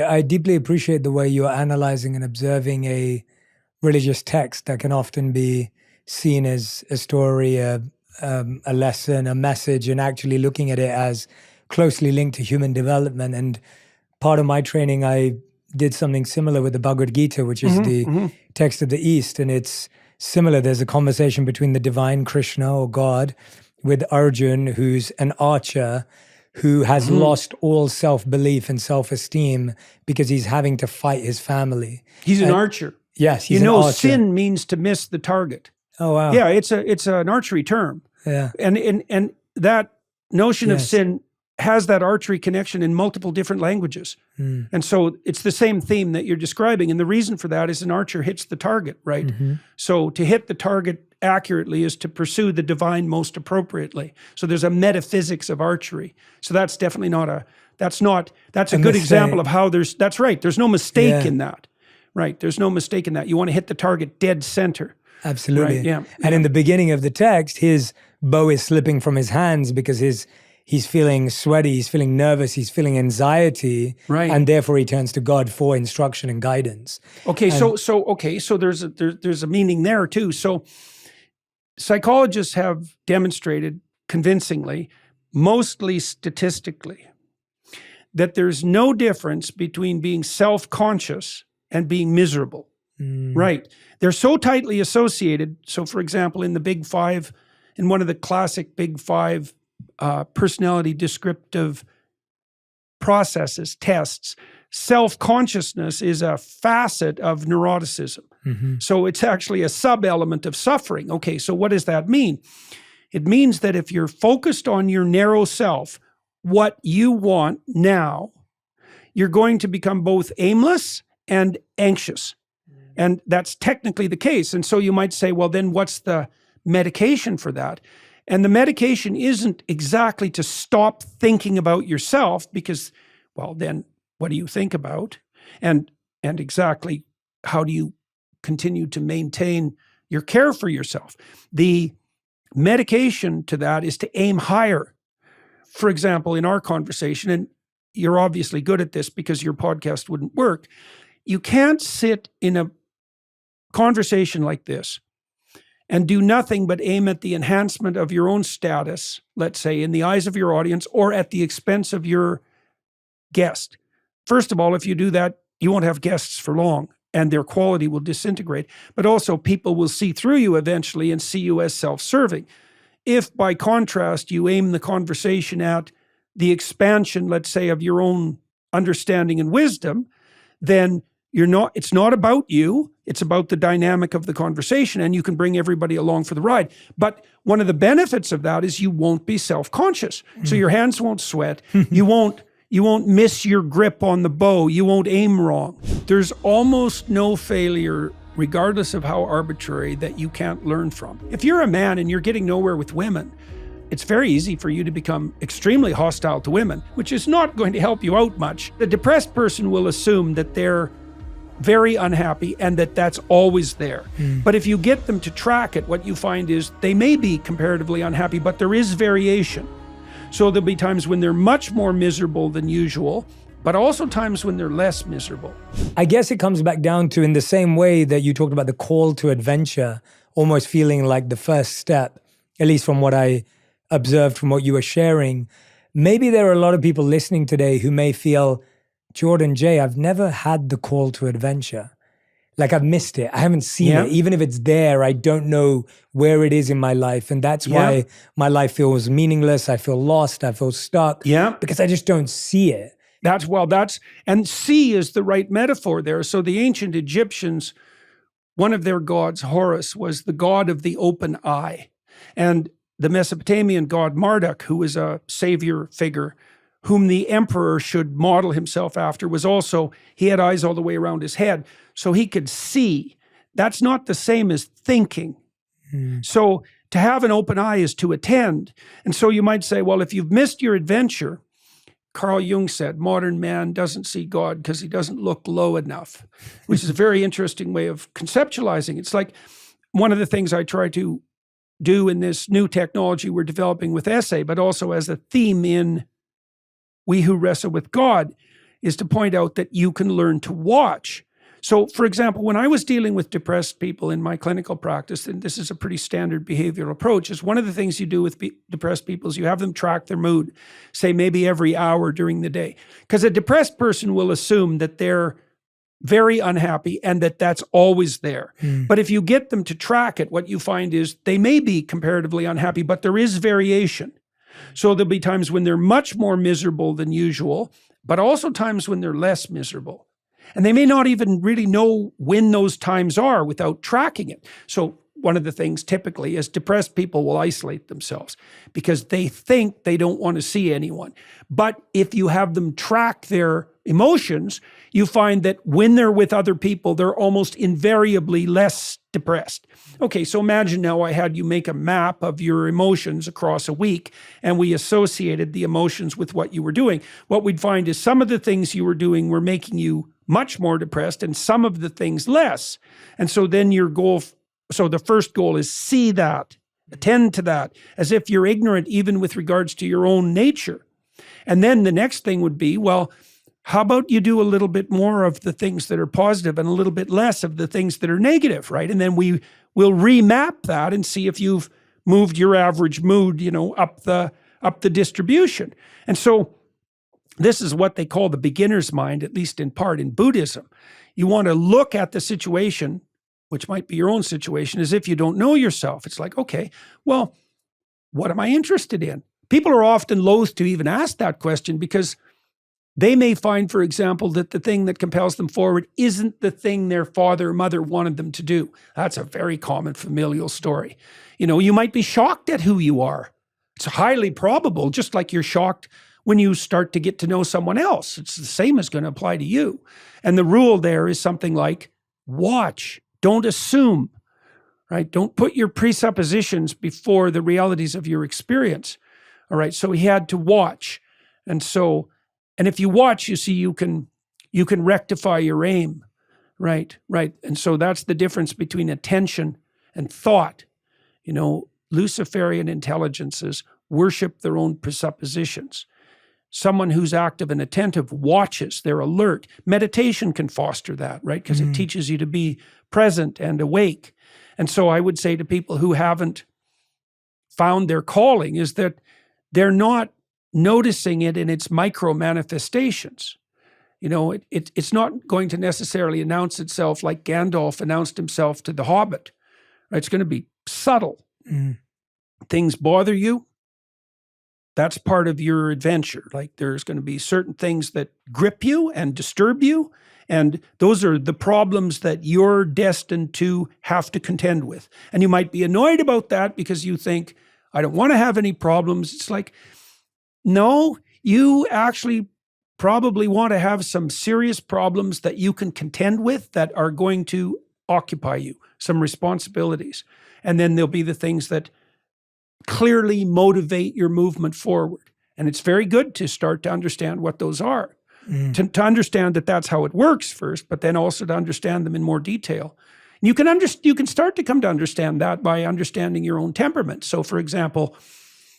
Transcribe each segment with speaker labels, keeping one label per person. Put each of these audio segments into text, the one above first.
Speaker 1: I deeply appreciate the way you're analyzing and observing a religious text that can often be seen as a story, a lesson, a message, and actually looking at it as closely linked to human development. And part of my training, I did something similar with the Bhagavad Gita, which is the text of the East. And it's similar. There's a conversation between the divine Krishna or God with Arjun, who's an archer who has lost all self-belief and self-esteem because he's having to fight his family.
Speaker 2: He's an archer.
Speaker 1: Yes, he's an archer.
Speaker 2: Sin means to miss the target.
Speaker 1: Oh, wow.
Speaker 2: Yeah, it's an archery term.
Speaker 1: Yeah.
Speaker 2: And that notion of sin has that archery connection in multiple different languages. And so it's the same theme that you're describing. And the reason for that is an archer hits the target, right? So to hit the target accurately is to pursue the divine most appropriately. So there's a metaphysics of archery. So that's definitely that's a good example of how that's right. There's no mistake in that, right? There's no mistake in that. You want to hit the target dead center.
Speaker 1: Absolutely.
Speaker 2: Right? Yeah.
Speaker 1: And in the beginning of the text, his bow is slipping from his hands because he's feeling sweaty, he's feeling nervous, he's feeling anxiety,
Speaker 2: right?
Speaker 1: And therefore he turns to God for instruction and guidance.
Speaker 2: Okay, so there's a meaning there too. So psychologists have demonstrated convincingly, mostly statistically, that there's no difference between being self-conscious and being miserable. Right? They're so tightly associated. So, for example, in the Big Five, in one of the classic Big Five personality descriptive processes, tests, self-consciousness is a facet of neuroticism. So it's actually a sub-element of suffering. Okay, so what does that mean? It means that if you're focused on your narrow self, what you want now, you're going to become both aimless and anxious. And that's technically the case. And so you might say, well, then what's the medication for that? And the medication isn't exactly to stop thinking about yourself because, well, then what do you think about? And exactly how do you continue to maintain your care for yourself? The medication to that is to aim higher. For example, in our conversation, and you're obviously good at this because your podcast wouldn't work, you can't sit in a conversation like this and do nothing but aim at the enhancement of your own status, let's say, in the eyes of your audience or at the expense of your guest. First of all, if you do that, you won't have guests for long and their quality will disintegrate. But also people will see through you eventually and see you as self-serving. If by contrast, you aim the conversation at the expansion, let's say, of your own understanding and wisdom, then it's not about you, it's about the dynamic of the conversation, and you can bring everybody along for the ride. But one of the benefits of that is you won't be self-conscious. So your hands won't sweat, you won't miss your grip on the bow, you won't aim wrong. There's almost no failure, regardless of how arbitrary, that you can't learn from. If you're a man and you're getting nowhere with women, it's very easy for you to become extremely hostile to women, which is not going to help you out much. The depressed person will assume that they're very unhappy and that's always there. But if you get them to track it, what you find is they may be comparatively unhappy, but there is variation. So there'll be times when they're much more miserable than usual, but also times when they're less miserable.
Speaker 1: I guess it comes back down to, in the same way that you talked about the call to adventure, almost feeling like the first step, at least from what I observed from what you were sharing. Maybe there are a lot of people listening today who may feel, Jordan, Jay, I've never had the call to adventure. Like I've missed it. I haven't seen it. Even if it's there, I don't know where it is in my life. And that's why my life feels meaningless. I feel lost. I feel stuck. Because I just don't see it.
Speaker 2: And see is the right metaphor there. So the ancient Egyptians, one of their gods, Horus, was the god of the open eye. And the Mesopotamian god Marduk, who was a savior figure, whom the emperor should model himself after, was also, he had eyes all the way around his head, so he could see. That's not the same as thinking. So to have an open eye is to attend. And so you might say, well, if you've missed your adventure, Carl Jung said, modern man doesn't see God because he doesn't look low enough, which is a very interesting way of conceptualizing. It's like one of the things I try to do in this new technology we're developing with essay, but also as a theme in We Who Wrestle with God, is to point out that you can learn to watch. So, for example, when I was dealing with depressed people in my clinical practice, and this is a pretty standard behavioral approach, is one of the things you do with depressed people is you have them track their mood, say maybe every hour during the day. Because a depressed person will assume that they're very unhappy and that that's always there. But if you get them to track it, what you find is they may be comparatively unhappy, but there is variation. So there'll be times when they're much more miserable than usual, but also times when they're less miserable. And they may not even really know when those times are without tracking it. So one of the things typically is depressed people will isolate themselves because they think they don't want to see anyone. But if you have them track their emotions, you find that when they're with other people, they're almost invariably less depressed. Okay, so imagine now I had you make a map of your emotions across a week, and we associated the emotions with what you were doing. What we'd find is some of the things you were doing were making you much more depressed and some of the things less. And so then your goal, so the first goal is see that, attend to that, as if you're ignorant even with regards to your own nature. And then the next thing would be, well, how about you do a little bit more of the things that are positive and a little bit less of the things that are negative, right? And then we will remap that and see if you've moved your average mood, up the distribution. And so this is what they call the beginner's mind, at least in part in Buddhism. You want to look at the situation, which might be your own situation, as if you don't know yourself. It's like, okay, well, what am I interested in? People are often loath to even ask that question because they may find, for example, that the thing that compels them forward isn't the thing their father or mother wanted them to do. That's a very common familial story. You might be shocked at who you are. It's highly probable, just like you're shocked when you start to get to know someone else. It's the same as going to apply to you. And the rule there is something like watch, don't assume, right? Don't put your presuppositions before the realities of your experience. All right, so he had to watch. And if you watch, you see you can rectify your aim, right? And so that's the difference between attention and thought. Luciferian intelligences worship their own presuppositions. Someone who's active and attentive watches, they're alert. Meditation can foster that, right? Because it teaches you to be present and awake. And so I would say to people who haven't found their calling is that they're not noticing it in its micro manifestations. It's not going to necessarily announce itself like Gandalf announced himself to the Hobbit. Right? It's going to be subtle. Things bother you. That's part of your adventure. Like there's going to be certain things that grip you and disturb you. And those are the problems that you're destined to have to contend with. And you might be annoyed about that because you think, I don't want to have any problems. It's like, no, you actually probably want to have some serious problems that you can contend with that are going to occupy you, some responsibilities. And then there'll be the things that clearly motivate your movement forward. And it's very good to start to understand what those are, to understand that that's how it works first, but then also to understand them in more detail. And you can start to come to understand that by understanding your own temperament. So for example,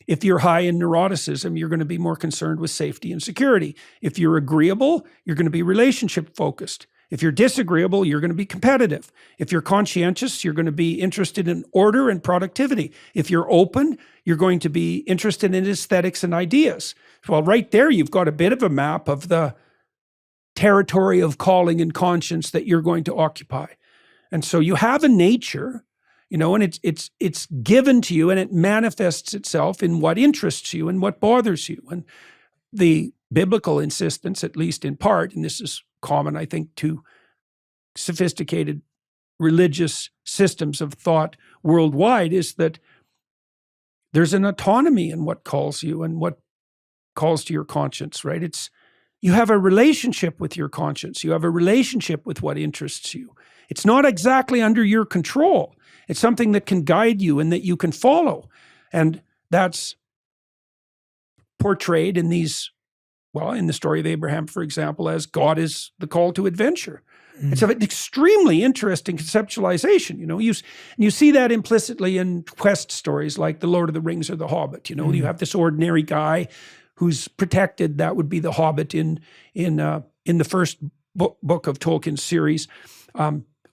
Speaker 2: if you're high in neuroticism, you're going to be more concerned with safety and security. If you're agreeable, you're going to be relationship focused. If you're disagreeable, you're going to be competitive. If you're conscientious, you're going to be interested in order and productivity. If you're open, you're going to be interested in aesthetics and ideas. Well, right there, you've got a bit of a map of the territory of calling and conscience that you're going to occupy. And so you have a nature, and it's given to you, and it manifests itself in what interests you and what bothers you. And the biblical insistence, at least in part, and this is common, I think, to sophisticated religious systems of thought worldwide, is that there's an autonomy in what calls you and what calls to your conscience, right? You have a relationship with your conscience. You have a relationship with what interests you. It's not exactly under your control. It's something that can guide you and that you can follow. And that's portrayed in in the story of Abraham, for example, as God is the call to adventure. It's an extremely interesting conceptualization. You see that implicitly in quest stories like The Lord of the Rings or The Hobbit. You have this ordinary guy who's protected. That would be the Hobbit in in the first book of Tolkien's series,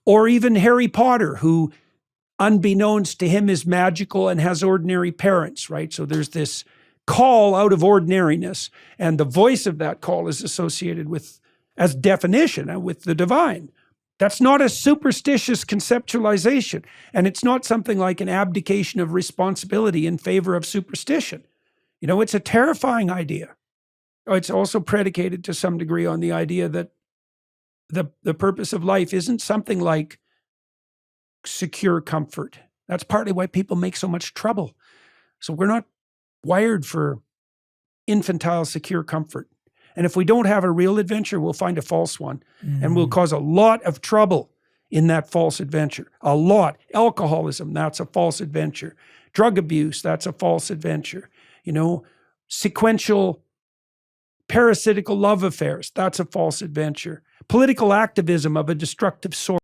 Speaker 2: or even Harry Potter, who unbeknownst to him is magical and has ordinary parents, right? So there's this call out of ordinariness, and the voice of that call is associated with, as definition, with the divine. That's not a superstitious conceptualization, and it's not something like an abdication of responsibility in favor of superstition. You know, it's a terrifying idea. It's also predicated to some degree on the idea that the purpose of life isn't something like secure comfort. That's partly why people make so much trouble. So we're not wired for infantile secure comfort. And if we don't have a real adventure, we'll find a false one. And we'll cause a lot of trouble in that false adventure. A lot. Alcoholism, that's a false adventure. Drug abuse, that's a false adventure. You know, sequential parasitical love affairs, that's a false adventure. Political activism of a destructive sort.